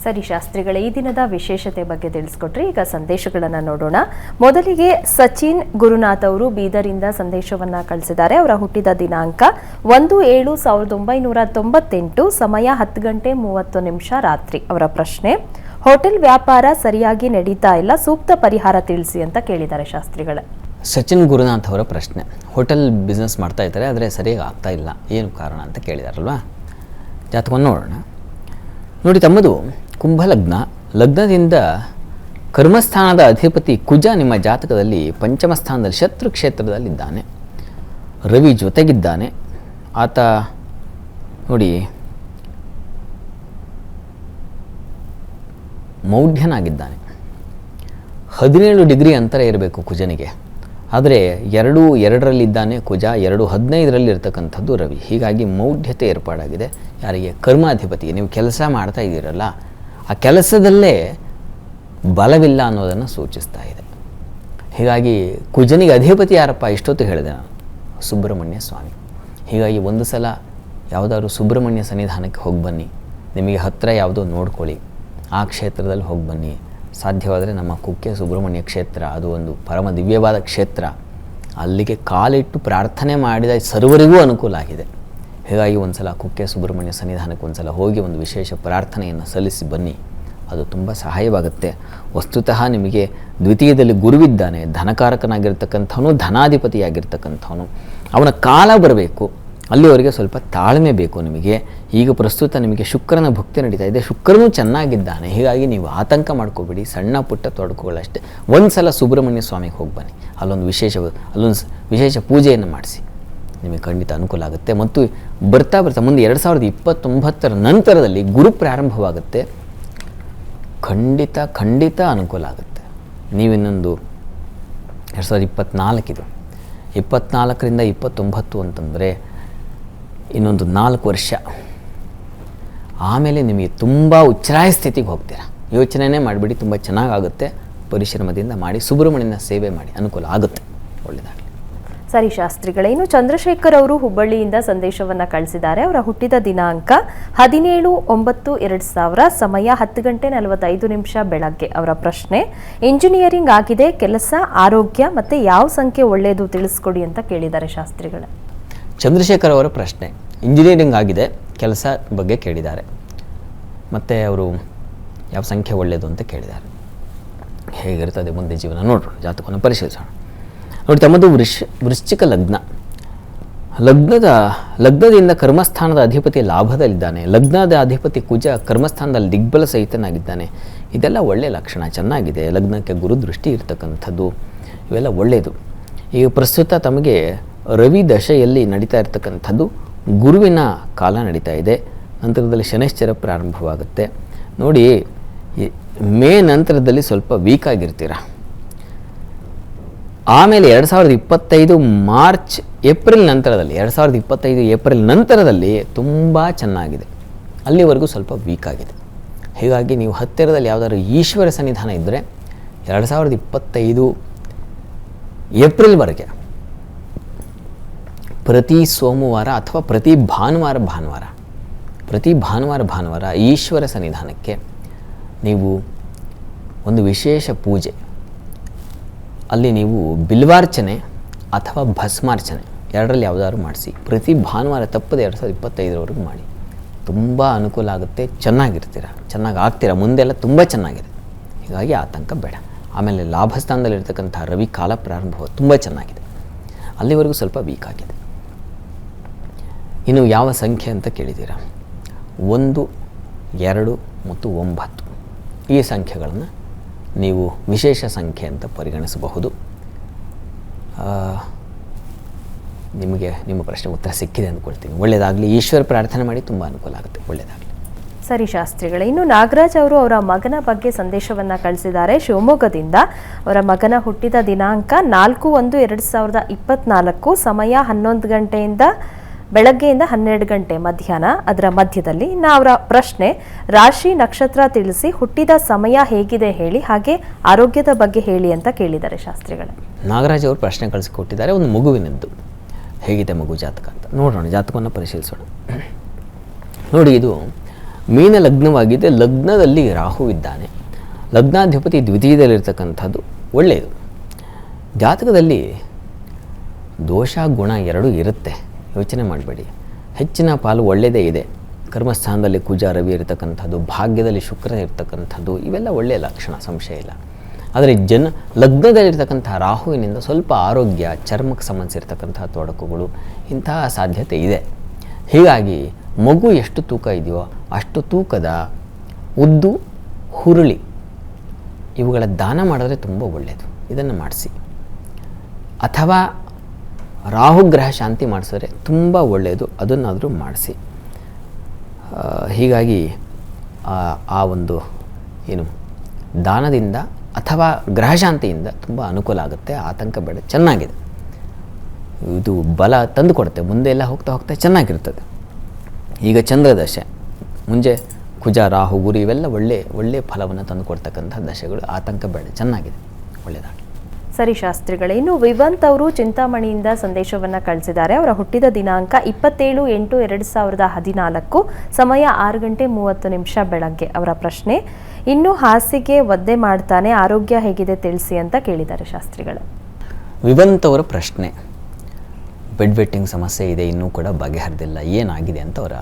ಸರಿ ಶಾಸ್ತ್ರಿಗಳೇ, ಈ ದಿನದ ವಿಶೇಷತೆ ಬಗ್ಗೆ ತಿಳಿಸ್ಕೊಟ್ರಿ. ಈಗ ಸಂದೇಶಗಳನ್ನು ನೋಡೋಣ. ಮೊದಲಿಗೆ ಸಚಿನ್ ಗುರುನಾಥ್ ಅವರು ಬೀದರಿಂದ ಸಂದೇಶವನ್ನ ಕಳಿಸಿದ್ದಾರೆ. ಅವರ ಹುಟ್ಟಿದ ದಿನಾಂಕ 1/7/1998, ಸಮಯ 10:30 ರಾತ್ರಿ. ಅವರ ಪ್ರಶ್ನೆ: ಹೋಟೆಲ್ ವ್ಯಾಪಾರ ಸರಿಯಾಗಿ ನಡೀತಾ ಇಲ್ಲ, ಸೂಕ್ತ ಪರಿಹಾರ ತಿಳಿಸಿ ಅಂತ ಕೇಳಿದ್ದಾರೆ ಶಾಸ್ತ್ರಿಗಳೇ. ಸಚಿನ್ ಗುರುನಾಥ್ ಅವರ ಪ್ರಶ್ನೆ, ಹೋಟೆಲ್ ಬಿಸ್ನೆಸ್ ಮಾಡ್ತಾ ಇದ್ದಾರೆ ಆದರೆ ಸರಿಯಾಗಿ ಆಗ್ತಾ ಇಲ್ಲ, ಏನು ಕಾರಣ ಅಂತ ಕೇಳಿದಾರಲ್ವಾ. ಜಾತಕವನ್ನು ನೋಡೋಣ. ನೋಡಿ, ತಮ್ಮದು ಕುಂಭಲಗ್ನ, ಲಗ್ನದಿಂದ ಕರ್ಮಸ್ಥಾನದ ಅಧಿಪತಿ ಕುಜ ನಿಮ್ಮ ಜಾತಕದಲ್ಲಿ ಪಂಚಮ ಸ್ಥಾನದಲ್ಲಿ ಶತ್ರು ಕ್ಷೇತ್ರದಲ್ಲಿದ್ದಾನೆ. ರವಿ ಜೊತೆಗಿದ್ದಾನೆ. ಆತ ನೋಡಿ ಮೌಢ್ಯನಾಗಿದ್ದಾನೆ. 17 ಡಿಗ್ರಿ ಅಂತರ ಇರಬೇಕು ಕುಜನಿಗೆ, ಆದರೆ 2:2ರಲ್ಲಿದ್ದಾನೆ ಕುಜ, 2:15ರಲ್ಲಿ ಇರ್ತಕ್ಕಂಥದ್ದು ರವಿ. ಹೀಗಾಗಿ ಮೌಢ್ಯತೆ ಏರ್ಪಾಡಾಗಿದೆ. ಯಾರಿಗೆ? ಕರ್ಮಾಧಿಪತಿಗೆ. ನೀವು ಕೆಲಸ ಮಾಡ್ತಾ ಇದ್ದೀರಲ್ಲ, ಆ ಕೆಲಸದಲ್ಲೇ ಬಲವಿಲ್ಲ ಅನ್ನೋದನ್ನು ಸೂಚಿಸ್ತಾ ಇದೆ. ಹೀಗಾಗಿ ಕುಜನಿಗೆ ಅಧಿಪತಿ ಯಾರಪ್ಪ? ಇಷ್ಟೊತ್ತು ಹೇಳಿದೆ ನಾನು, ಸುಬ್ರಹ್ಮಣ್ಯ ಸ್ವಾಮಿ. ಹೀಗಾಗಿ ಒಂದು ಸಲ ಯಾವುದಾದ್ರು ಸುಬ್ರಹ್ಮಣ್ಯ ಸನ್ನಿಧಾನಕ್ಕೆ ಹೋಗಿ ಬನ್ನಿ. ನಿಮಗೆ ಹತ್ತಿರ ಯಾವುದೋ ನೋಡ್ಕೊಳ್ಳಿ, ಆ ಕ್ಷೇತ್ರದಲ್ಲಿ ಹೋಗಿ ಬನ್ನಿ. ಸಾಧ್ಯವಾದರೆ ನಮ್ಮ ಕುಕ್ಕೆ ಸುಬ್ರಹ್ಮಣ್ಯ ಕ್ಷೇತ್ರ, ಅದು ಒಂದು ಪರಮ ದಿವ್ಯವಾದ ಕ್ಷೇತ್ರ. ಅಲ್ಲಿಗೆ ಕಾಲಿಟ್ಟು ಪ್ರಾರ್ಥನೆ ಮಾಡಿದ ಸರ್ವರಿಗೂ ಅನುಕೂಲ ಆಗಿದೆ. ಹೀಗಾಗಿ ಒಂದು ಸಲ ಕುಕ್ಕೆ ಸುಬ್ರಹ್ಮಣ್ಯ ಸನ್ನಿಧಾನಕ್ಕೆ ಒಂದು ಸಲ ಹೋಗಿ ಒಂದು ವಿಶೇಷ ಪ್ರಾರ್ಥನೆಯನ್ನು ಸಲ್ಲಿಸಿ ಬನ್ನಿ, ಅದು ತುಂಬ ಸಹಾಯವಾಗುತ್ತೆ. ವಸ್ತುತಃ ನಿಮಗೆ ದ್ವಿತೀಯದಲ್ಲಿ ಗುರುವಿದ್ದಾನೆ, ಧನಕಾರಕನಾಗಿರ್ತಕ್ಕಂಥವನು, ಧನಾಧಿಪತಿಯಾಗಿರ್ತಕ್ಕಂಥವನು. ಅವನ ಕಾಲ ಬರಬೇಕು, ಅಲ್ಲಿವರೆಗೆ ಸ್ವಲ್ಪ ತಾಳ್ಮೆ ಬೇಕು ನಿಮಗೆ. ಈಗ ಪ್ರಸ್ತುತ ನಿಮಗೆ ಶುಕ್ರನ ಭುಕ್ತಿ ನಡೀತಾ ಇದೆ, ಶುಕ್ರನೂ ಚೆನ್ನಾಗಿದ್ದಾನೆ. ಹೀಗಾಗಿ ನೀವು ಆತಂಕ ಮಾಡ್ಕೋಬೇಡಿ, ಸಣ್ಣ ಪುಟ್ಟ ತೊಡಕುಗಳಷ್ಟೇ. ಒಂದು ಸಲ ಸುಬ್ರಹ್ಮಣ್ಯ ಸ್ವಾಮಿಗೆ ಹೋಗಿ ಬನ್ನಿ, ಅಲ್ಲೊಂದು ವಿಶೇಷ ಪೂಜೆಯನ್ನು ಮಾಡಿಸಿ, ನಿಮಗೆ ಖಂಡಿತ ಅನುಕೂಲ ಆಗುತ್ತೆ. ಮತ್ತು ಬರ್ತಾ ಮುಂದೆ 2029ರ ನಂತರದಲ್ಲಿ ಗುರು ಪ್ರಾರಂಭವಾಗುತ್ತೆ, ಖಂಡಿತ ಅನುಕೂಲ ಆಗುತ್ತೆ. ನೀವಿನ್ನೊಂದು 2024 ಇದು, 24ರಿಂದ 29 ಅಂತಂದರೆ ಇನ್ನೊಂದು 4 ವರ್ಷ ಆಮೇಲೆ ನಿಮಗೆ ತುಂಬ ಉಚ್ಛ್ರಾಯ ಸ್ಥಿತಿಗೆ ಹೋಗ್ತೀರಾ. ಯೋಚನೆನೇ ಮಾಡಿಬಿಡಿ, ತುಂಬ ಚೆನ್ನಾಗಾಗುತ್ತೆ. ಪರಿಶ್ರಮದಿಂದ ಮಾಡಿ, ಸುಬ್ರಹ್ಮಣ್ಯನ ಸೇವೆ ಮಾಡಿ, ಅನುಕೂಲ ಆಗುತ್ತೆ. ಒಳ್ಳೆಯದಾಗಲಿ. ಸರಿ ಶಾಸ್ತ್ರಿಗಳೇ, ಇನ್ನು ಚಂದ್ರಶೇಖರ್ ಅವರು ಹುಬ್ಬಳ್ಳಿಯಿಂದ ಸಂದೇಶವನ್ನು ಕಳಿಸಿದ್ದಾರೆ. ಅವರ ಹುಟ್ಟಿದ ದಿನಾಂಕ 17/9/2000, ಸಮಯ 10:45 ಬೆಳಗ್ಗೆ. ಅವರ ಪ್ರಶ್ನೆ: ಇಂಜಿನಿಯರಿಂಗ್ ಆಗಿದೆ, ಕೆಲಸ, ಆರೋಗ್ಯ ಮತ್ತು ಯಾವ ಸಂಖ್ಯೆ ಒಳ್ಳೆಯದು ತಿಳಿಸ್ಕೊಡಿ ಅಂತ ಕೇಳಿದ್ದಾರೆ ಶಾಸ್ತ್ರಿಗಳೇ. ಚಂದ್ರಶೇಖರ್ ಅವರ ಪ್ರಶ್ನೆ, ಇಂಜಿನಿಯರಿಂಗ್ ಆಗಿದೆ, ಕೆಲಸ ಬಗ್ಗೆ ಕೇಳಿದ್ದಾರೆ, ಮತ್ತು ಅವರು ಯಾವ ಸಂಖ್ಯೆ ಒಳ್ಳೆಯದು ಅಂತ ಕೇಳಿದ್ದಾರೆ. ಹೇಗಿರ್ತದೆ ಮುಂದೆ ಜೀವನ ನೋಡೋಣ, ಜಾತಕವನ್ನು ಪರಿಶೀಲಿಸೋಣ. ನೋಡಿ, ತಮ್ಮದು ವೃಶ್ಚಿಕ ಲಗ್ನ, ಲಗ್ನದಿಂದ ಕರ್ಮಸ್ಥಾನದ ಅಧಿಪತಿ ಲಾಭದಲ್ಲಿದ್ದಾನೆ. ಲಗ್ನದ ಅಧಿಪತಿ ಕುಜ ಕರ್ಮಸ್ಥಾನದಲ್ಲಿ ದಿಗ್ಬಲ ಸಹಿತನಾಗಿದ್ದಾನೆ. ಇದೆಲ್ಲ ಒಳ್ಳೆಯ ಲಕ್ಷಣ, ಚೆನ್ನಾಗಿದೆ. ಲಗ್ನಕ್ಕೆ ಗುರುದೃಷ್ಟಿ ಇರ್ತಕ್ಕಂಥದ್ದು, ಇವೆಲ್ಲ ಒಳ್ಳೆಯದು. ಈಗ ಪ್ರಸ್ತುತ ತಮಗೆ ರವಿ ದಶೆಯಲ್ಲಿ ನಡೀತಾ ಇರ್ತಕ್ಕಂಥದ್ದು, ಗುರುವಿನ ಕಾಲ ನಡೀತಾ ಇದೆ. ನಂತರದಲ್ಲಿ ಶನೈಶ್ಚರ ಪ್ರಾರಂಭವಾಗುತ್ತೆ. ನೋಡಿ, ಮೇ ನಂತರದಲ್ಲಿ ಸ್ವಲ್ಪ ವೀಕ್ ಆಗಿರ್ತೀರ. ಆಮೇಲೆ 2025 ಏಪ್ರಿಲ್ ನಂತರದಲ್ಲಿ ತುಂಬ ಚೆನ್ನಾಗಿದೆ. ಅಲ್ಲಿವರೆಗೂ ಸ್ವಲ್ಪ ವೀಕ್ ಆಗಿದೆ. ಹೀಗಾಗಿ ನೀವು ಹತ್ತಿರದಲ್ಲಿ ಯಾವುದಾದ್ರು ಈಶ್ವರ ಸನ್ನಿಧಾನ ಇದ್ದರೆ 2025 ಏಪ್ರಿಲ್ವರೆಗೆ ಪ್ರತಿ ಸೋಮವಾರ ಅಥವಾ ಪ್ರತಿ ಭಾನುವಾರ ಈಶ್ವರ ಸನ್ನಿಧಾನಕ್ಕೆ ನೀವು ಒಂದು ವಿಶೇಷ ಪೂಜೆ, ಅಲ್ಲಿ ನೀವು ಬಿಲ್ವಾರ್ಚನೆ ಅಥವಾ ಭಸ್ಮಾರ್ಚನೆ ಎರಡರಲ್ಲಿ ಯಾವುದಾದ್ರು ಮಾಡಿಸಿ. ಪ್ರತಿ ಭಾನುವಾರ ತಪ್ಪದೆ 2025ರವರೆಗೂ ಮಾಡಿ. ತುಂಬ ಅನುಕೂಲ ಆಗುತ್ತೆ, ಚೆನ್ನಾಗಿ ಆಗ್ತೀರಾ. ಮುಂದೆಲ್ಲ ತುಂಬ ಚೆನ್ನಾಗಿದೆ. ಹೀಗಾಗಿ ಆತಂಕ ಬೇಡ. ಆಮೇಲೆ ಲಾಭಸ್ಥಾನದಲ್ಲಿರ್ತಕ್ಕಂಥ ರವಿ ಕಾಲ ಪ್ರಾರಂಭ ತುಂಬ ಚೆನ್ನಾಗಿದೆ. ಅಲ್ಲಿವರೆಗೂ ಸ್ವಲ್ಪ ವೀಕ್ ಆಗಿದೆ. ಇನ್ನು ಯಾವ ಸಂಖ್ಯೆ ಅಂತ ಕೇಳಿದ್ದೀರಾ? 1, 2 ಮತ್ತು 9 ಈ ಸಂಖ್ಯೆಗಳನ್ನು ನೀವು ವಿಶೇಷ ಸಂಖ್ಯೆ ಅಂತ ಪರಿಗಣಿಸಬಹುದು. ನಿಮಗೆ ನಿಮ್ಮ ಪ್ರಶ್ನೆ ಉತ್ತರ ಸಿಕ್ಕಿದೆ ಅಂದ್ಕೊಳ್ತೀನಿ. ಒಳ್ಳೆಯದಾಗಲಿ. ಈಶ್ವರ ಪ್ರಾರ್ಥನೆ ಮಾಡಿ, ತುಂಬ ಅನುಕೂಲ ಆಗುತ್ತೆ. ಒಳ್ಳೆಯದಾಗಲಿ. ಸರಿ ಶಾಸ್ತ್ರಿಗಳೇ, ಇನ್ನು ನಾಗರಾಜ್ ಅವರು ಅವರ ಮಗನ ಬಗ್ಗೆ ಸಂದೇಶವನ್ನು ಕಳಿಸಿದ್ದಾರೆ. ಶಿವಮೊಗ್ಗದಿಂದ ಅವರ ಮಗನ ಹುಟ್ಟಿದ ದಿನಾಂಕ 4/1/2024, ಸಮಯ 11 ಗಂಟೆಯಿಂದ ಬೆಳಗ್ಗೆಯಿಂದ 12 ಗಂಟೆ ಮಧ್ಯಾಹ್ನ, ಅದರ ಮಧ್ಯದಲ್ಲಿ. ಅವರ ಪ್ರಶ್ನೆ: ರಾಶಿ ನಕ್ಷತ್ರ ತಿಳಿಸಿ, ಹುಟ್ಟಿದ ಸಮಯ ಹೇಗಿದೆ ಹೇಳಿ, ಹಾಗೆ ಆರೋಗ್ಯದ ಬಗ್ಗೆ ಹೇಳಿ ಅಂತ ಕೇಳಿದ್ದಾರೆ ಶಾಸ್ತ್ರಿಗಳೇ. ನಾಗರಾಜ್ ಅವರು ಪ್ರಶ್ನೆ ಕಳಿಸಿಕೊಟ್ಟಿದ್ದಾರೆ, ಒಂದು ಮಗುವಿನದ್ದು. ಹೇಗಿದೆ ಮಗು ಜಾತಕ ಅಂತ ನೋಡೋಣ, ಜಾತಕವನ್ನು ಪರಿಶೀಲಿಸೋಣ. ನೋಡಿ, ಇದು ಮೀನ ಲಗ್ನವಾಗಿದೆ, ಲಗ್ನದಲ್ಲಿ ರಾಹು ಇದ್ದಾನೆ, ಲಗ್ನಾಧಿಪತಿ ದ್ವಿತೀಯದಲ್ಲಿರ್ತಕ್ಕಂಥದ್ದು ಒಳ್ಳೆಯದು. ಜಾತಕದಲ್ಲಿ ದೋಷ ಗುಣ ಎರಡೂ ಇರುತ್ತೆ, ಯೋಚನೆ ಮಾಡಬೇಡಿ. ಹೆಚ್ಚಿನ ಪಾಲು ಒಳ್ಳೆಯದೇ ಇದೆ. ಕರ್ಮಸ್ಥಾನದಲ್ಲಿ ಕುಜ ರವಿ ಇರತಕ್ಕಂಥದ್ದು, ಭಾಗ್ಯದಲ್ಲಿ ಶುಕ್ರ ಇರತಕ್ಕಂಥದ್ದು, ಇವೆಲ್ಲ ಒಳ್ಳೆಯ ಲಕ್ಷಣ, ಸಂಶಯ ಇಲ್ಲ. ಆದರೆ ಲಗ್ನದಲ್ಲಿರ್ತಕ್ಕಂಥ ರಾಹುವಿನಿಂದ ಸ್ವಲ್ಪ ಆರೋಗ್ಯ, ಚರ್ಮಕ್ಕೆ ಸಂಬಂಧಿಸಿರ್ತಕ್ಕಂಥ ತೊಡಕುಗಳು ಇಂತಹ ಸಾಧ್ಯತೆ ಇದೆ. ಹೀಗಾಗಿ ಮಗು ಎಷ್ಟು ತೂಕ ಇದೆಯೋ ಅಷ್ಟು ತೂಕದ ಉದ್ದು, ಹುರುಳಿ ಇವುಗಳ ದಾನ ಮಾಡಿದ್ರೆ ತುಂಬ ಒಳ್ಳೆಯದು. ಇದನ್ನು ಮಾಡಿಸಿ. ಅಥವಾ ರಾಹುಗ್ರಹ ಶಾಂತಿ ಮಾಡಿಸಿದ್ರೆ ತುಂಬ ಒಳ್ಳೆಯದು, ಅದನ್ನಾದರೂ ಮಾಡಿಸಿ. ಹೀಗಾಗಿ ಆ ಒಂದು ಏನು ದಾನದಿಂದ ಅಥವಾ ಗ್ರಹಶಾಂತಿಯಿಂದ ತುಂಬ ಅನುಕೂಲ ಆಗುತ್ತೆ, ಆತಂಕ ಬೇಡ, ಚೆನ್ನಾಗಿದೆ. ಇದು ಬಲ ತಂದು ಕೊಡುತ್ತೆ, ಮುಂದೆ ಎಲ್ಲ ಹೋಗ್ತಾ ಹೋಗ್ತಾ ಚೆನ್ನಾಗಿರ್ತದೆ. ಈಗ ಚಂದ್ರದಶೆ, ಮುಂಚೆ ಕುಜ ರಾಹು ಗುರು ಇವೆಲ್ಲ ಒಳ್ಳೆಯ ಫಲವನ್ನು ತಂದು ಕೊಡ್ತಕ್ಕಂಥ ದಶೆಗಳು, ಆತಂಕ ಬೇಡ, ಚೆನ್ನಾಗಿದೆ, ಒಳ್ಳೆಯದಾಗಿ. ಸರಿ ಶಾಸ್ತ್ರಿಗಳೇ, ಇನ್ನು ವಿವಂತ್ ಅವರು ಚಿಂತಾಮಣಿಯಿಂದ ಸಂದೇಶವನ್ನು ಕಳಿಸಿದ್ದಾರೆ. ಅವರ ಹುಟ್ಟಿದ ದಿನಾಂಕ 27/8/2014, ಸಮಯ 6:30 ಬೆಳಗ್ಗೆ. ಅವರ ಪ್ರಶ್ನೆ, ಇನ್ನು ಹಾಸಿಗೆ ಒದ್ದೆ ಮಾಡ್ತಾನೆ, ಆರೋಗ್ಯ ಹೇಗಿದೆ ತಿಳಿಸಿ ಅಂತ ಕೇಳಿದ್ದಾರೆ ಶಾಸ್ತ್ರಿಗಳು. ವಿವಂತ್ ಅವರ ಪ್ರಶ್ನೆ, ಬೆಡ್ ವೆಟ್ಟಿಂಗ್ ಸಮಸ್ಯೆ ಇದೆ, ಇನ್ನೂ ಕೂಡ ಬಗೆಹರಿದಿಲ್ಲ, ಏನಾಗಿದೆ ಅಂತ ಅವರ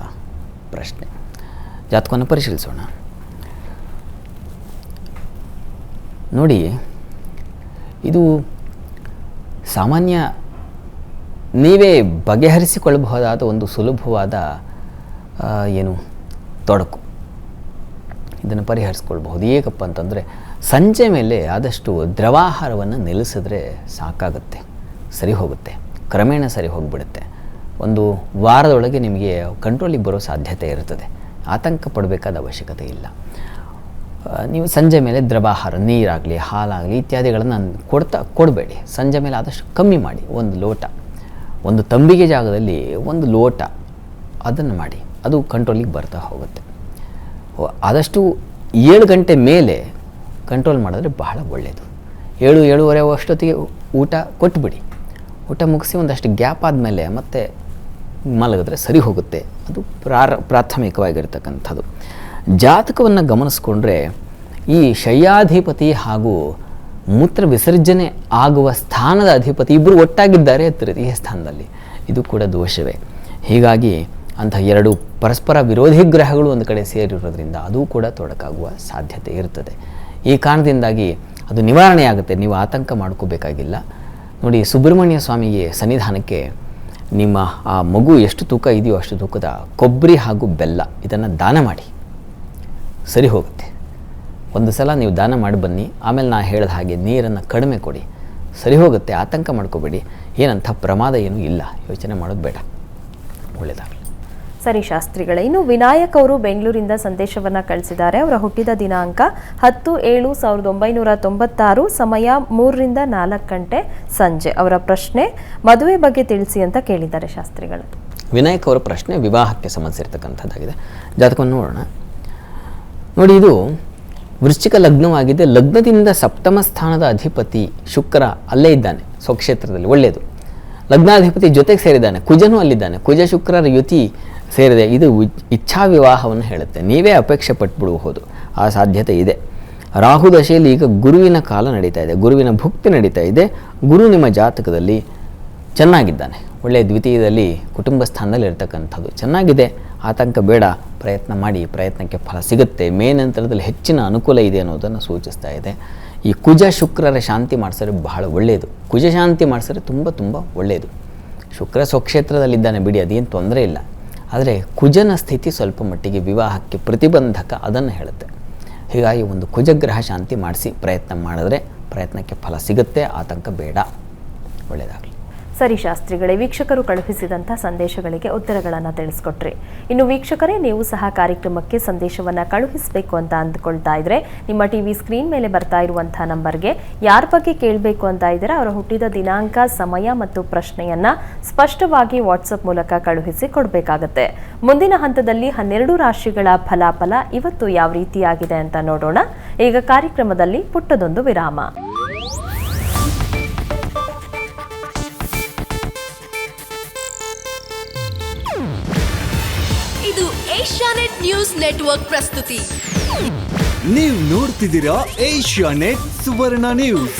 ಪ್ರಶ್ನೆ. ಜಾತಕವನ್ನು ಪರಿಶೀಲಿಸೋಣ. ನೋಡಿ, ಇದು ಸಾಮಾನ್ಯ ನೀವೇ ಬಗೆಹರಿಸಿಕೊಳ್ಳಬಹುದಾದ ಒಂದು ಸುಲಭವಾದ ತೊಡಕು. ಇದನ್ನು ಪರಿಹರಿಸ್ಕೊಳ್ಬಹುದು. ಏಕಪ್ಪ ಅಂತಂದರೆ, ಸಂಜೆ ಮೇಲೆ ಆದಷ್ಟು ದ್ರವಾಹಾರವನ್ನು ನಿಲ್ಲಿಸಿದ್ರೆ ಸಾಕಾಗುತ್ತೆ, ಸರಿ ಹೋಗುತ್ತೆ, ಕ್ರಮೇಣ ಸರಿ ಹೋಗಿಬಿಡುತ್ತೆ. ಒಂದು ವಾರದೊಳಗೆ ನಿಮಗೆ ಕಂಟ್ರೋಲಿಗೆ ಬರೋ ಸಾಧ್ಯತೆ ಇರ್ತದೆ. ಆತಂಕ ಪಡಬೇಕಾದ ಅವಶ್ಯಕತೆ ಇಲ್ಲ. ನೀವು ಸಂಜೆ ಮೇಲೆ ದ್ರವಾಹಾರ, ನೀರಾಗಲಿ ಹಾಲಾಗಲಿ ಇತ್ಯಾದಿಗಳನ್ನು ಕೊಡಬೇಡಿ. ಸಂಜೆ ಮೇಲೆ ಆದಷ್ಟು ಕಮ್ಮಿ ಮಾಡಿ. ಒಂದು ಲೋಟ, ಒಂದು ತಂಬಿಗೆ ಜಾಗದಲ್ಲಿ ಒಂದು ಲೋಟ ಅದನ್ನು ಮಾಡಿ, ಅದು ಕಂಟ್ರೋಲಿಗೆ ಬರ್ತಾ ಹೋಗುತ್ತೆ. ಆದಷ್ಟು 7 ಗಂಟೆ ಮೇಲೆ ಕಂಟ್ರೋಲ್ ಮಾಡಿದ್ರೆ ಬಹಳ ಒಳ್ಳೆಯದು. 7-7:30 ಅಷ್ಟೊತ್ತಿಗೆ ಊಟ ಕೊಟ್ಬಿಡಿ. ಊಟ ಮುಗಿಸಿ ಒಂದಷ್ಟು ಗ್ಯಾಪ್ ಆದಮೇಲೆ ಮತ್ತೆ ಮಲಗಿದ್ರೆ ಸರಿ ಹೋಗುತ್ತೆ. ಅದು ಪ್ರಾಥಮಿಕವಾಗಿರ್ತಕ್ಕಂಥದ್ದು. ಜಾತಕವನ್ನು ಗಮನಿಸ್ಕೊಂಡ್ರೆ ಈ ಶಯ್ಯಾಧಿಪತಿ ಹಾಗೂ ಮೂತ್ರ ವಿಸರ್ಜನೆ ಆಗುವ ಸ್ಥಾನದ ಅಧಿಪತಿ ಇಬ್ಬರು ಒಟ್ಟಾಗಿದ್ದಾರೆ ತೃತೀಯ ಸ್ಥಾನದಲ್ಲಿ. ಇದು ಕೂಡ ದೋಷವೇ. ಹೀಗಾಗಿ ಅಂಥ 2 ಪರಸ್ಪರ ವಿರೋಧಿ ಗ್ರಹಗಳು ಒಂದು ಕಡೆ ಸೇರಿರೋದ್ರಿಂದ ಅದು ಕೂಡ ತೊಡಕಾಗುವ ಸಾಧ್ಯತೆ ಇರ್ತದೆ. ಈ ಕಾರಣದಿಂದಾಗಿ ಅದು ನಿವಾರಣೆಯಾಗುತ್ತೆ, ನೀವು ಆತಂಕ ಮಾಡ್ಕೋಬೇಕಾಗಿಲ್ಲ. ನೋಡಿ, ಸುಬ್ರಹ್ಮಣ್ಯ ಸ್ವಾಮಿಗೆ ಸನ್ನಿಧಾನಕ್ಕೆ ನಿಮ್ಮ ಆ ಮಗು ಎಷ್ಟು ತೂಕ ಇದೆಯೋ ಅಷ್ಟು ತೂಕದ ಕೊಬ್ಬರಿ ಹಾಗೂ ಬೆಲ್ಲ ಇದನ್ನು ದಾನ ಮಾಡಿ, ಸರಿ ಹೋಗುತ್ತೆ. ಒಂದು ಸಲ ನೀವು ದಾನ ಮಾಡಿ ಬನ್ನಿ, ಆಮೇಲೆ ನಾ ಹೇಳಿದ ಹಾಗೆ ನೀರನ್ನು ಕಡಿಮೆ ಕೊಡಿ, ಸರಿ ಹೋಗುತ್ತೆ. ಆತಂಕ ಮಾಡ್ಕೋಬೇಡಿ, ಏನಂಥ ಪ್ರಮಾದ ಏನೂ ಇಲ್ಲ, ಯೋಚನೆ ಮಾಡೋದು ಬೇಡ, ಒಳ್ಳೆಯದಾಗಲಿ. ಸರಿ ಶಾಸ್ತ್ರಿಗಳೇ, ಇನ್ನು ವಿನಾಯಕ್ ಅವರು ಬೆಂಗಳೂರಿಂದ ಸಂದೇಶವನ್ನು ಕಳಿಸಿದ್ದಾರೆ. ಅವರ ಹುಟ್ಟಿದ ದಿನಾಂಕ 10/7/1996, ಸಮಯ 3-4 ಗಂಟೆ ಸಂಜೆ. ಅವರ ಪ್ರಶ್ನೆ, ಮದುವೆ ಬಗ್ಗೆ ತಿಳಿಸಿ ಅಂತ ಕೇಳಿದ್ದಾರೆ ಶಾಸ್ತ್ರಿಗಳು. ವಿನಾಯಕ್ ಅವರ ಪ್ರಶ್ನೆ ವಿವಾಹಕ್ಕೆ ಸಂಬಂಧಿಸಿರ್ತಕ್ಕಂಥದ್ದಾಗಿದೆ. ಜಾತಕವನ್ನು ನೋಡೋಣ. ನೋಡಿ, ಇದು ವೃಶ್ಚಿಕ ಲಗ್ನವಾಗಿದೆ. ಲಗ್ನದಿಂದ ಸಪ್ತಮ ಸ್ಥಾನದ ಅಧಿಪತಿ ಶುಕ್ರ ಅಲ್ಲೇ ಇದ್ದಾನೆ, ಸ್ವಕ್ಷೇತ್ರದಲ್ಲಿ, ಒಳ್ಳೆಯದು. ಲಗ್ನಾಧಿಪತಿ ಜೊತೆಗೆ ಸೇರಿದ್ದಾನೆ, ಕುಜನೂ ಅಲ್ಲಿದ್ದಾನೆ. ಕುಜ ಶುಕ್ರರ ಯುತಿ ಸೇರಿದೆ. ಇದು ಇಚ್ಛಾ ವಿವಾಹವನ್ನು ಹೇಳುತ್ತೆ. ನೀವೇ ಅಪೇಕ್ಷೆ ಪಟ್ಬಿಡಬಹುದು, ಆ ಸಾಧ್ಯತೆ ಇದೆ. ರಾಹು ದಶೆಯಲ್ಲಿ ಈಗ ಗುರುವಿನ ಕಾಲ ನಡೀತಾ ಇದೆ, ಗುರುವಿನ ಭುಕ್ತಿ ನಡೀತಾ ಇದೆ. ಗುರು ನಿಮ್ಮ ಜಾತಕದಲ್ಲಿ ಚೆನ್ನಾಗಿದ್ದಾನೆ, ಒಳ್ಳೆಯ ದ್ವಿತೀಯದಲ್ಲಿ ಕುಟುಂಬ ಸ್ಥಾನದಲ್ಲಿ ಇರ್ತಕ್ಕಂಥದ್ದು ಚೆನ್ನಾಗಿದೆ. ಆತಂಕ ಬೇಡ, ಪ್ರಯತ್ನ ಮಾಡಿ, ಪ್ರಯತ್ನಕ್ಕೆ ಫಲ ಸಿಗುತ್ತೆ. ಮೇನಂತರದಲ್ಲಿ ಹೆಚ್ಚಿನ ಅನುಕೂಲ ಇದೆ ಅನ್ನೋದನ್ನು ಸೂಚಿಸ್ತಾ ಇದೆ. ಈ ಕುಜ ಶುಕ್ರರ ಶಾಂತಿ ಮಾಡಿಸಿದ್ರೆ ಬಹಳ ಒಳ್ಳೆಯದು. ಕುಜ ಶಾಂತಿ ಮಾಡಿಸಿದ್ರೆ ತುಂಬ ತುಂಬ ಒಳ್ಳೆಯದು. ಶುಕ್ರ ಸ್ವಕ್ಷೇತ್ರದಲ್ಲಿದ್ದಾನೆ ಬಿಡಿ, ಅದೇನು ತೊಂದರೆ ಇಲ್ಲ. ಆದರೆ ಕುಜನ ಸ್ಥಿತಿ ಸ್ವಲ್ಪ ಮಟ್ಟಿಗೆ ವಿವಾಹಕ್ಕೆ ಪ್ರತಿಬಂಧಕ, ಅದನ್ನು ಹೇಳುತ್ತೆ. ಹೀಗಾಗಿ ಒಂದು ಕುಜಗ್ರಹ ಶಾಂತಿ ಮಾಡಿಸಿ ಪ್ರಯತ್ನ ಮಾಡಿದ್ರೆ ಪ್ರಯತ್ನಕ್ಕೆ ಫಲ ಸಿಗುತ್ತೆ, ಆತಂಕ ಬೇಡ, ಒಳ್ಳೆಯದಾಗಲಿ. ಸರಿ ಶಾಸ್ತ್ರಿಗಳೇ, ವೀಕ್ಷಕರು ಕಳುಹಿಸಿದಂಥ ಸಂದೇಶಗಳಿಗೆ ಉತ್ತರಗಳನ್ನು ತಿಳಿಸ್ಕೊಟ್ರಿ. ಇನ್ನು ವೀಕ್ಷಕರೇ, ನೀವು ಸಹ ಕಾರ್ಯಕ್ರಮಕ್ಕೆ ಸಂದೇಶವನ್ನು ಕಳುಹಿಸಬೇಕು ಅಂತ ಅಂದ್ಕೊಳ್ತಾ ಇದ್ರೆ ನಿಮ್ಮ ಟಿವಿ ಸ್ಕ್ರೀನ್ ಮೇಲೆ ಬರ್ತಾ ಇರುವಂಥ ನಂಬರ್ಗೆ ಯಾರ ಬಗ್ಗೆ ಕೇಳಬೇಕು ಅಂತ ಇದ್ದೀರಾ ಅವರ ಹುಟ್ಟಿದ ದಿನಾಂಕ, ಸಮಯ ಮತ್ತು ಪ್ರಶ್ನೆಯನ್ನ ಸ್ಪಷ್ಟವಾಗಿ ವಾಟ್ಸಪ್ ಮೂಲಕ ಕಳುಹಿಸಿ ಕೊಡಬೇಕಾಗತ್ತೆ. ಮುಂದಿನ ಹಂತದಲ್ಲಿ 12 ರಾಶಿಗಳ ಫಲಾಫಲ ಇವತ್ತು ಯಾವ ರೀತಿಯಾಗಿದೆ ಅಂತ ನೋಡೋಣ. ಈಗ ಕಾರ್ಯಕ್ರಮದಲ್ಲಿ ಪುಟ್ಟದೊಂದು ವಿರಾಮ. ಇದು ಏಷ್ಯಾನೆಟ್ ನ್ಯೂಸ್ ನೆಟ್ವರ್ಕ್ ಪ್ರಸ್ತುತಿ. ನೀವು ನೋಡ್ತಿದ್ದೀರಾ ಏಷ್ಯಾನೆಟ್ ಸುವರ್ಣ ನ್ಯೂಸ್.